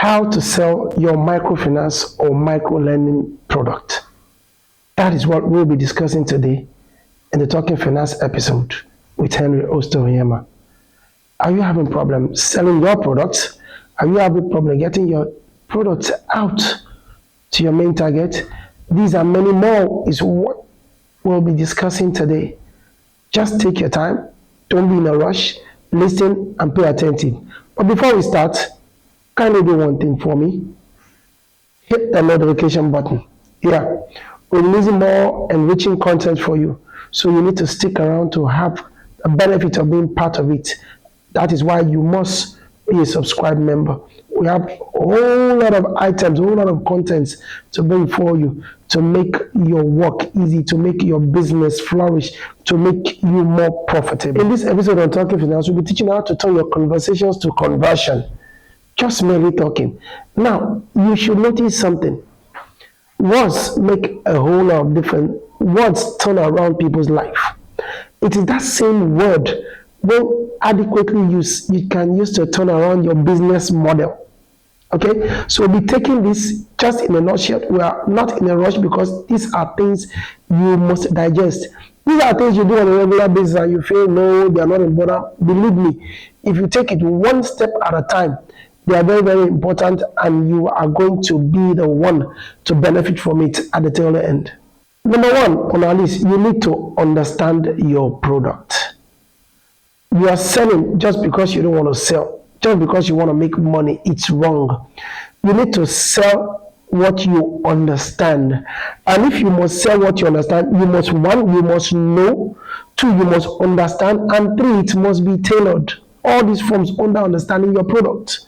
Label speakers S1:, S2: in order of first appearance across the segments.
S1: how to sell your microfinance or micro lending product. That is what we'll be discussing today in the Talking Finance episode with Henry Oster. Are you having problems selling your products? Are you having problem getting your products out to your main target? These and many more is what we'll be discussing today. Just take your time. Don't be in a rush. Listen and pay attention. But before we start, kindly do one thing for me. Hit the notification button. Yeah, we're releasing more enriching content for you. So you need to stick around to have a benefit of being part of it. That is why you must be a subscribed member. We have a whole lot of items, a whole lot of contents to bring for you to make your work easy, to make your business flourish, to make you more profitable. In this episode on Talking Finance, we'll be teaching you how to turn your conversations to conversion. Just merely talking. Now, you should notice something. Words make a whole lot of difference. Words turn around people's life. It is that same word when adequately used, you can use to turn around your business model. Okay, so we'll be taking this just in a nutshell. We are not in a rush because these are things you must digest. These are things you do on a regular basis and you feel, no, they are not important. Believe me, if you take it one step at a time, they are very, very important and you are going to be the one to benefit from it at the tail end. Number one on our list, you need to understand your product. You are selling just because you don't want to sell, just because you want to make money. It's wrong. You need to sell what you understand. And if you must sell what you understand, you must, one, you must know, two, you must understand, and three, it must be tailored. All these forms under understanding your product.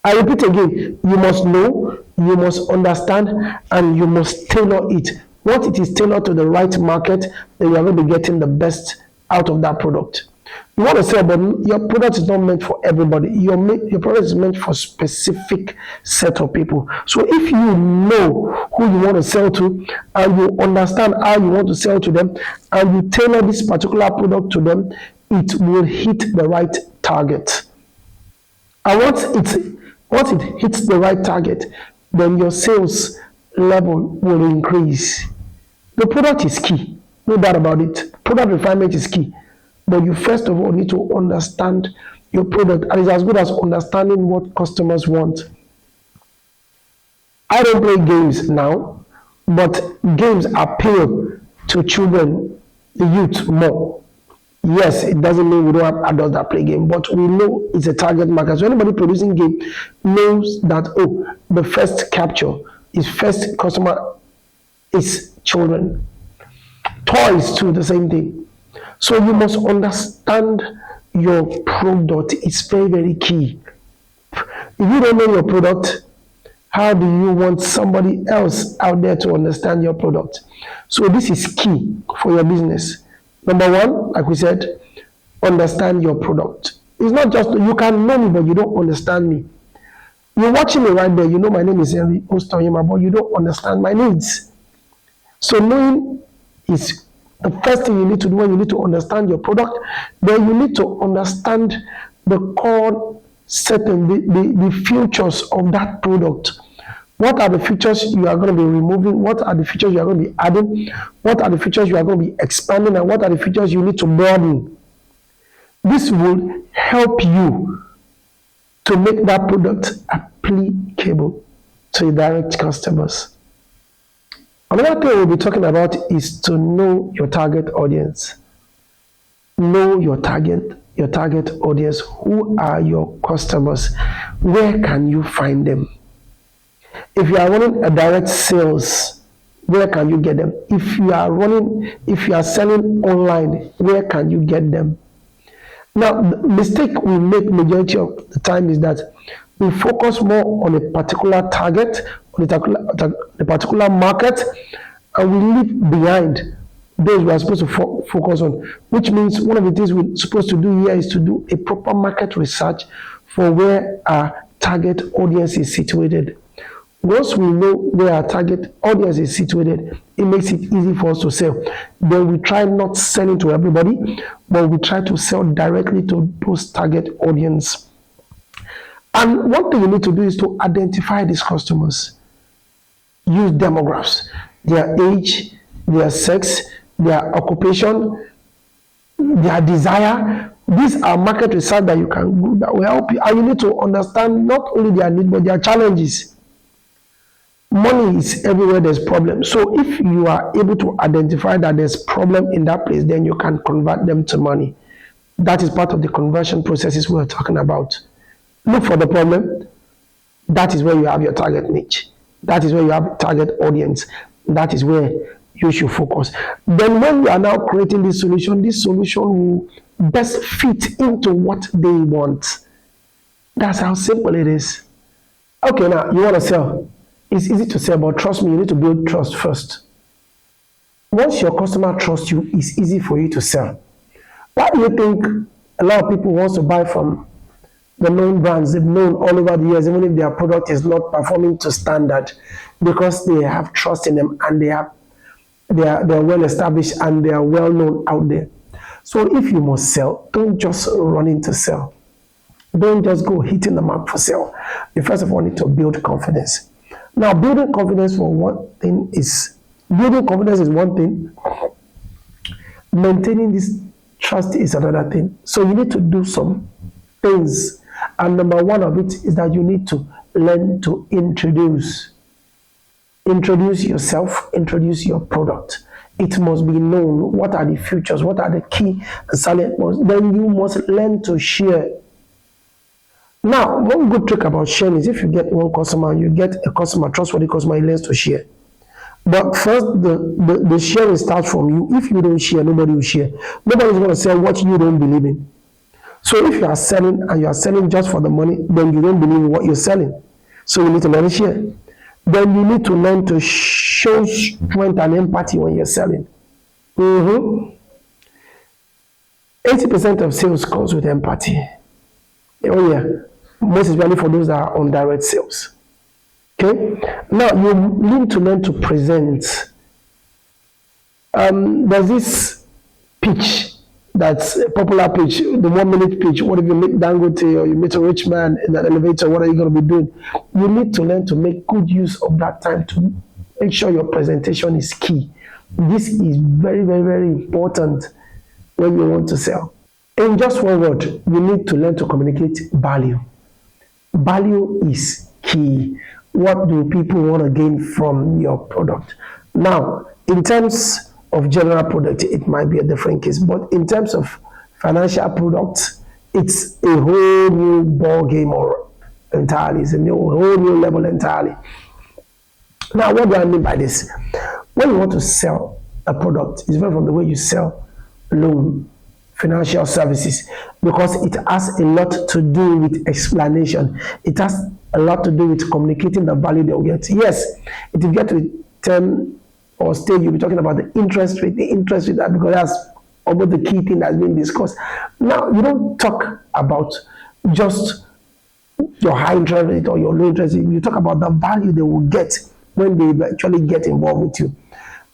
S1: I repeat again, you must know, you must understand, and you must tailor it. Once it is tailored to the right market, then you are going to be getting the best out of that product. You want to sell, but your product is not meant for everybody. Your product is meant for a specific set of people. So if you know who you want to sell to, and you understand how you want to sell to them, and you tailor this particular product to them, it will hit the right target. And once it hits the right target, then your sales level will increase. The product is key, no doubt about it. Product refinement is key. But you first of all need to understand your product, and it's as good as understanding what customers want. I don't play games now, but games appeal to children, the youth more. Yes, it doesn't mean we don't have adults that play game, but we know it's a target market. So anybody producing game knows that, oh, the first capture is first customer is children. Toys too, the same thing. So you must understand your product. It's very, very key. If you don't know your product, how do you want somebody else out there to understand your product? So this is key for your business. Number one, like we said, understand your product. It's not just, you can know me, but you don't understand me. You're watching me right there. You know my name is Henry Oster, but you don't understand my needs. So knowing is the first thing you need to do. When you need to understand your product, then you need to understand the core setting, the features of that product. What are the features you are going to be removing? What are the features you are going to be adding? What are the features you are going to be expanding? And what are the features you need to broaden? This will help you to make that product applicable to your direct customers. Another thing we'll be talking about is to know your target audience. Know your target audience. Who are your customers? Where can you find them? If you are running a direct sales, where can you get them? If you are selling online, where can you get them? Now, the mistake we make majority of the time is that we focus more on a particular target, on a particular market, and we leave behind those we are supposed to focus on, which means one of the things we're supposed to do here is to do a proper market research for where our target audience is situated. Once we know where our target audience is situated, it makes it easy for us to sell. Then we try not selling to everybody, but we try to sell directly to those target audience. And one thing you need to do is to identify these customers. Use demographs, their age, their sex, their occupation, their desire. These are market research that you can do that will help you. And you need to understand not only their needs, but their challenges. Money is everywhere there's problems. So if you are able to identify that there's problem in that place, then you can convert them to money. That is part of the conversion processes we're talking about. Look for the problem. That is where you have your target niche. That is where you have target audience. That is where you should focus. Then when you are now creating this solution will best fit into what they want. That's how simple it is. Okay, now you want to sell. It's easy to sell, but trust me, you need to build trust first. Once your customer trusts you, it's easy for you to sell. Why do you think a lot of people want to buy from the known brands they've known all over the years, even if their product is not performing to standard? Because they have trust in them and they're well established and they are well known out there. So if you must sell, don't just run in to sell. Don't just go hitting the mark for sale. You first of all need to build confidence. Now, building confidence is one thing. Maintaining this trust is another thing. So you need to do some things. And number one of it is that you need to learn to introduce. Introduce yourself, introduce your product. It must be known what are the features, what are the key and salient ones. Then you must learn to share. Now, one good trick about sharing is if you get one customer, you get a customer, trustworthy customer, he learns to share. But first, the sharing starts from you. If you don't share, nobody will share. Nobody is going to sell what you don't believe in. So if you are selling and you are selling just for the money, then you don't believe in what you're selling. So you need to learn to share. Then you need to learn to show strength and empathy when you're selling. 80% of sales comes with empathy. Oh yeah, most especially for those that are on direct sales. Okay? Now you need to learn to present. There's this pitch that's a popular pitch, the 1 minute pitch. What if you meet Dangote or you meet a rich man in an elevator? What are you going to be doing? You need to learn to make good use of that time to make sure your presentation is key. This is very, very, very important when you want to sell. In just one word, you need to learn to communicate value. Value is key. What do people want to gain from your product? Now, in terms of general product, it might be a different case, but in terms of financial products, it's a whole new ball game or entirely. It's a whole new level entirely. Now, what do I mean by this? When you want to sell a product, it's very from the way you sell loan, financial services, because it has a lot to do with explanation. It has a lot to do with communicating the value they'll get. Yes, if you get to 10 or stage, you'll be talking about the interest rate, because that's almost the key thing that's being discussed. Now, you don't talk about just your high interest rate or your low interest rate. You talk about the value they will get when they eventually get involved with you.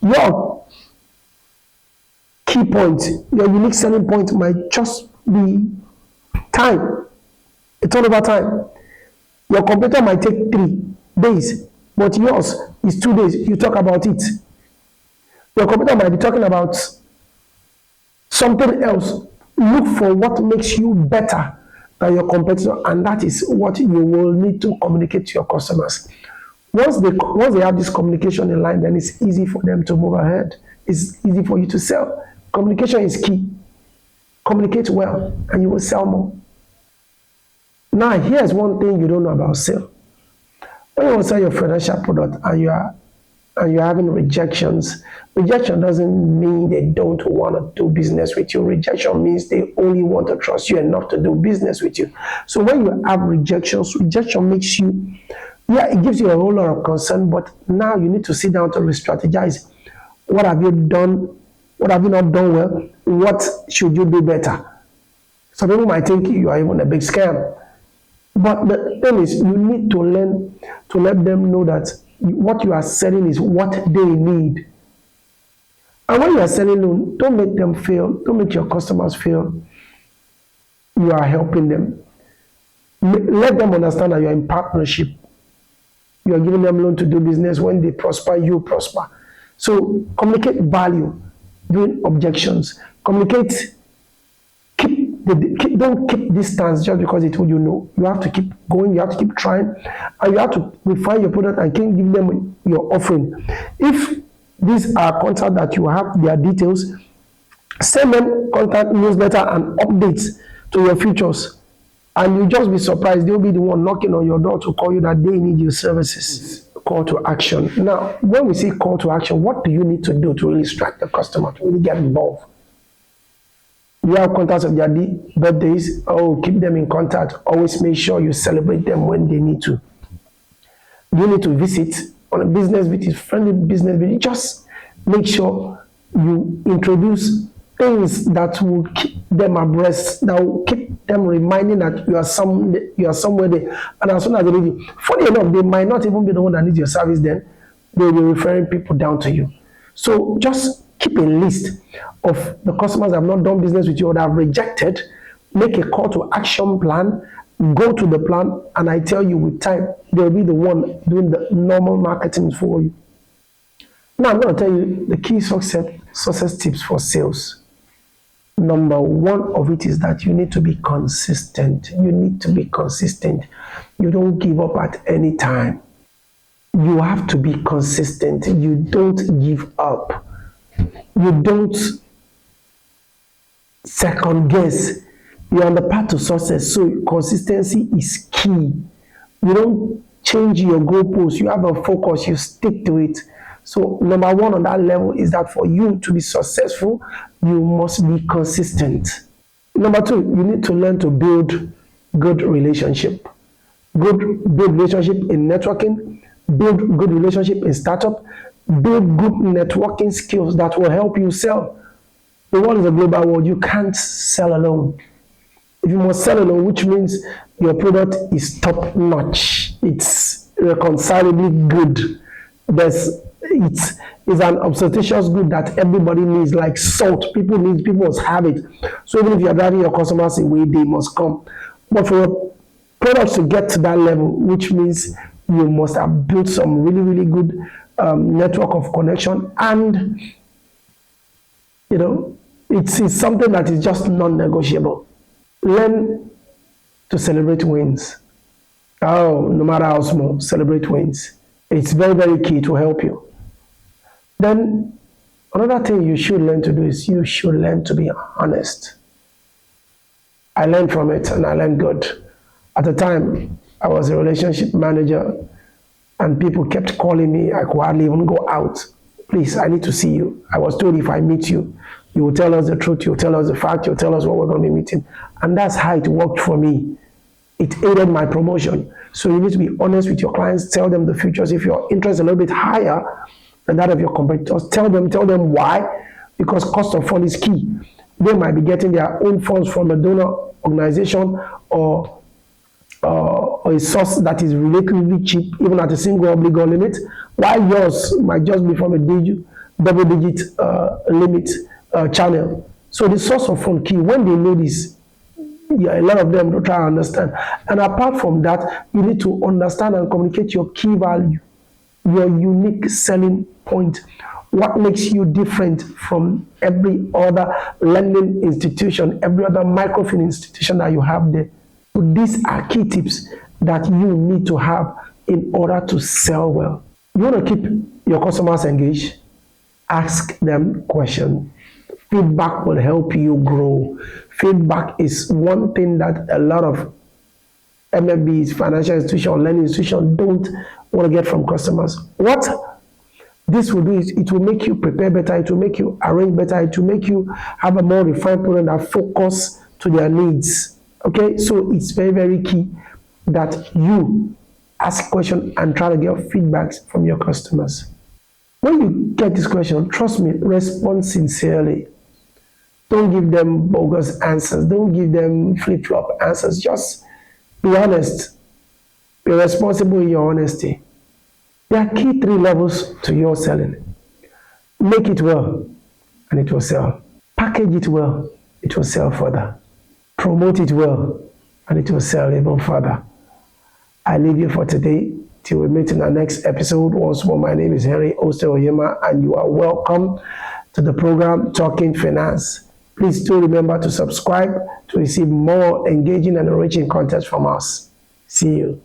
S1: Your key point, your unique selling point might just be time. It's all about time. Your computer might take 3 days, but yours is 2 days. You talk about it. Your computer might be talking about something else. Look for what makes you better than your competitor, and that is what you will need to communicate to your customers. Once they have this communication in line, then it's easy for them to move ahead. It's easy for you to sell. Communication is key. Communicate well, and you will sell more. Now, here's one thing you don't know about sale. When you want to sell your financial product and you're having rejections, rejection doesn't mean they don't want to do business with you. Rejection means they only want to trust you enough to do business with you. So when you have rejections, rejection makes you, it gives you a whole lot of concern, but now you need to sit down to re-strategize. What have you done? What have you not done well? What should you do better? Some people might think you are even a big scam. But the thing is, you need to learn to let them know that what you are selling is what they need. And when you are selling loan, don't make them fail. Don't make your customers fail. You are helping them. Let them understand that you're in partnership. You're giving them loan to do business. When they prosper, you prosper. So communicate value during objections. Communicate. Don't keep distance just because it's who you know. You have to keep going. You have to keep trying, and you have to refine your product and keep giving them your offering. If these are contacts that you have their details, send them contact newsletter and updates to your features, and you'll just be surprised. They'll be the one knocking on your door to call you that they need your services. Call to action. Now, when we say call to action, what do you need to do to really strike the customer, to really get involved? You have contacts of their birthdays. Keep them in contact. Always make sure you celebrate them when they need to. You need to visit on a business visit, friendly business visit. Just make sure you introduce things that will keep them abreast, that will keep them reminding that you are somewhere there. And as soon as they leave you, funny enough, they might not even be the one that needs your service then. They'll be referring people down to you. So just keep a list of the customers that have not done business with you or that have rejected. Make a call to action plan. Go to the plan, and I tell you, with time, they'll be the one doing the normal marketing for you. Now, I'm going to tell you the key success tips for sales. Number one of it is that you need to be consistent. You need to be consistent. You don't give up at any time. You have to be consistent. You don't give up. You don't second guess. You're on the path to success, so consistency is key. You don't change your goalposts. You have a focus, you stick to it. So number one on that level is that for you to be successful, you must be consistent. Number two, you need to learn to build good relationship. Build relationship in networking, build good relationship in startup, build good networking skills that will help you sell. The world is a global world. You can't sell alone. If you must sell alone, which means your product is top notch. It's reconcilably good. It's an obstetrician's good that everybody needs, like salt. People must have it. So even if you're driving your customers away, they must come. But for your products to get to that level, which means you must have built some really, really good network of connection, and it's something that is just non-negotiable. Learn to celebrate wins. No matter how small, celebrate wins. It's very, very key to help you. Then another thing you should learn to do is you should learn to be honest. I learned from it, and I learned good. At the time, I was a relationship manager, and people kept calling me. I could hardly even go out. Please, I need to see you. I was told if I meet you, you will tell us the truth, you'll tell us the fact, you'll tell us what we're going to be meeting. And that's how it worked for me. It aided my promotion. So you need to be honest with your clients, tell them the futures. If your interest is a little bit higher than that of your competitors, tell them why, because cost of fund is key. They might be getting their own funds from a donor organization or a source that is relatively cheap, even at a single obligor limit, while yours might just be from a double-digit limit channel. So the source of fund key, when they know this, a lot of them don't try to understand. And apart from that, you need to understand and communicate your key value, your unique selling point. What makes you different from every other lending institution, every other microfinance institution that you have there? So these are key tips that you need to have in order to sell well. You want to keep your customers engaged? Ask them questions. Feedback will help you grow. Feedback is one thing that a lot of MFBs, financial institutions, lending institutions don't want to get from customers. What this will do is it will make you prepare better, it will make you arrange better, it will make you have a more refined product that focus to their needs. Okay, so it's very, very key that you ask questions and try to get feedbacks from your customers. When you get this question, trust me, respond sincerely. Don't give them bogus answers. Don't give them flip-flop answers. Just be honest. Be responsible in your honesty. There are key 3 levels to your selling. Make it well, and it will sell. Package it well, it will sell further. Promote it well, and it will sell even further. I leave you for today till we meet in our next episode. Once more, my name is Henry Oster, and you are welcome to the program Talking Finance. Please do remember to subscribe to receive more engaging and enriching content from us. See you.